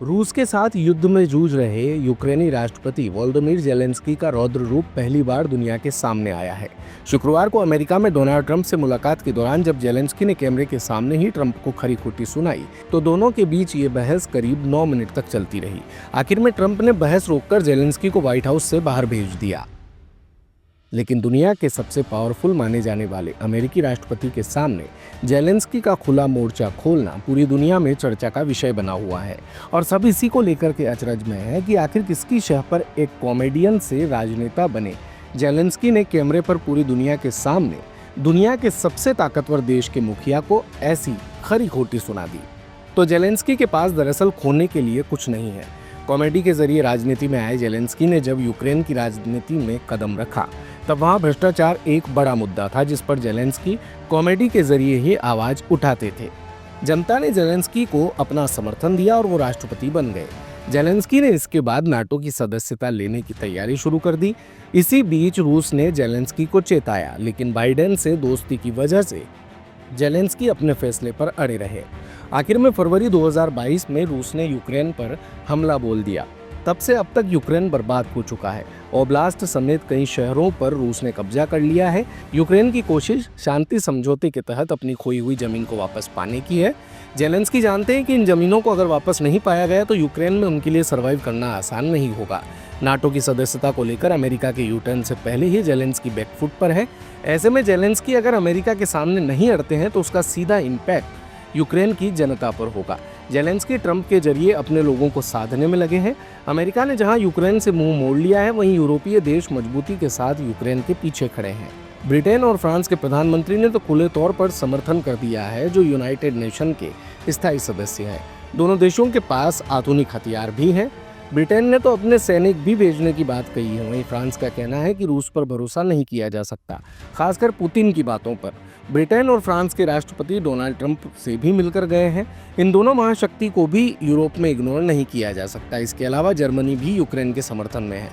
रूस के साथ युद्ध में जूझ रहे यूक्रेनी राष्ट्रपति वोलोदिमीर जेलेंस्की का रौद्र रूप पहली बार दुनिया के सामने आया है। शुक्रवार को अमेरिका में डोनाल्ड ट्रंप से मुलाकात के दौरान जब जेलेंस्की ने कैमरे के सामने ही ट्रंप को खरी खोटी सुनाई तो दोनों के बीच ये बहस करीब 9 मिनट तक चलती रही। आखिर में ट्रंप ने बहस रोककर जेलेंस्की को व्हाइट हाउस से बाहर भेज दिया। लेकिन दुनिया के सबसे पावरफुल माने जाने वाले अमेरिकी राष्ट्रपति के सामने जेलेंस्की का खुला मोर्चा खोलना पूरी दुनिया में चर्चा का विषय बना हुआ है और सब इसी को लेकर के अचरज में है कि आखिर किसकी शह पर एक कॉमेडियन से राजनेता बने जेलेंस्की ने कैमरे पर पूरी दुनिया के सामने दुनिया के सबसे ताकतवर देश के मुखिया को ऐसी खरी खोटी सुना दी। तो जेलेंस्की के पास दरअसल खोने के लिए कुछ नहीं है। कॉमेडी के जरिए राजनीति में आए जेलेंस्की ने जब यूक्रेन की राजनीति में कदम रखा तब वहां भ्रष्टाचार एक बड़ा मुद्दा था जिस पर जेलेंस्की कॉमेडी के जरिए ही आवाज उठाते थे। जनता ने जेलेंस्की को अपना समर्थन दिया और वो राष्ट्रपति बन गए। जेलेंस्की ने इसके बाद नाटो की सदस्यता लेने की तैयारी शुरू कर दी। इसी बीच रूस ने जेलेंस्की को चेताया, लेकिन बाइडेन से दोस्ती की वजह से जेलेंस्की अपने फैसले पर अड़े रहे। आखिर में फरवरी 2022 में रूस ने यूक्रेन पर हमला बोल दिया। तब से अब तक यूक्रेन बर्बाद हो चुका है। ओब्लास्ट समेत कई शहरों पर रूस ने कब्जा कर लिया है। यूक्रेन की कोशिश शांति समझौते के तहत अपनी खोई हुई जमीन को वापस पाने की है। जेलेंस्की जानते हैं कि इन जमीनों को अगर वापस नहीं पाया गया तो यूक्रेन में उनके लिए सर्वाइव करना आसान नहीं होगा। नाटो की सदस्यता को लेकर अमेरिका के यूटर्न से पहले ही जेलेंस्की बैकफुट पर है। ऐसे में जेलेंस्की अगर अमेरिका के सामने नहीं अड़ते हैं तो उसका सीधा इम्पैक्ट यूक्रेन की जनता पर होगा। जेलेंस्की ट्रंप के जरिए अपने लोगों को साधने में लगे हैं। अमेरिका ने जहां यूक्रेन से मुंह मोड़ लिया है, वहीं यूरोपीय देश मजबूती के साथ यूक्रेन के पीछे खड़े हैं। ब्रिटेन और फ्रांस के प्रधानमंत्री ने तो खुले तौर पर समर्थन कर दिया है, जो यूनाइटेड नेशन के स्थायी सदस्य हैं। दोनों देशों के पास आधुनिक हथियार भी हैं। ब्रिटेन ने तो अपने सैनिक भी भेजने की बात कही है। वहीं फ्रांस का कहना है कि रूस पर भरोसा नहीं किया जा सकता, खासकर पुतिन की बातों पर। ब्रिटेन और फ्रांस के राष्ट्रपति डोनाल्ड ट्रंप से भी मिलकर गए हैं। इन दोनों महाशक्ति को भी यूरोप में इग्नोर नहीं किया जा सकता। इसके अलावा जर्मनी भी यूक्रेन के समर्थन में है।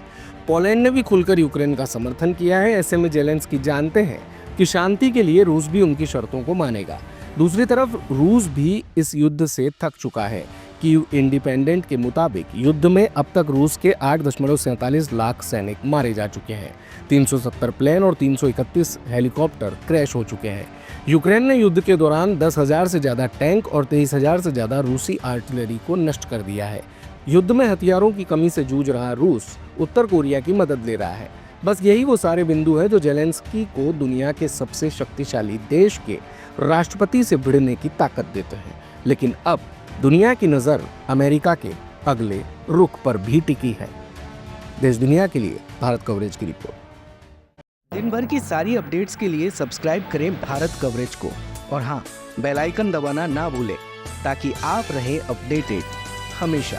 पोलैंड ने भी खुलकर यूक्रेन का समर्थन किया है। ऐसे में जेलेंस्की जानते हैं कि शांति के लिए रूस भी उनकी शर्तों को मानेगा। दूसरी तरफ रूस भी इस युद्ध से थक चुका है कि इंडिपेंडेंट के मुताबिक युद्ध में अब तक रूस के 8.47 लाख सैनिक मारे जा चुके हैं। 370 प्लेन और 331 हेलीकॉप्टर क्रैश हो चुके हैं। यूक्रेन ने युद्ध के दौरान 10,000 से ज़्यादा टैंक और 23,000 से ज़्यादा रूसी आर्टिलरी को नष्ट कर दिया है। युद्ध में हथियारों की कमी से जूझ रहा रूस उत्तर कोरिया की मदद ले रहा है। बस यही वो सारे बिंदु है जो जेलेंस्की को दुनिया के सबसे शक्तिशाली देश के राष्ट्रपति से भिड़ने की ताकत देते हैं। लेकिन अब दुनिया की नज़र अमेरिका के अगले रुख पर भी टिकी है। देश दुनिया के लिए भारत कवरेज की रिपोर्ट। दिन भर की सारी अपडेट्स के लिए सब्सक्राइब करें भारत कवरेज को और हाँ, बेल आइकन दबाना ना भूलें ताकि आप रहे अपडेटेड हमेशा।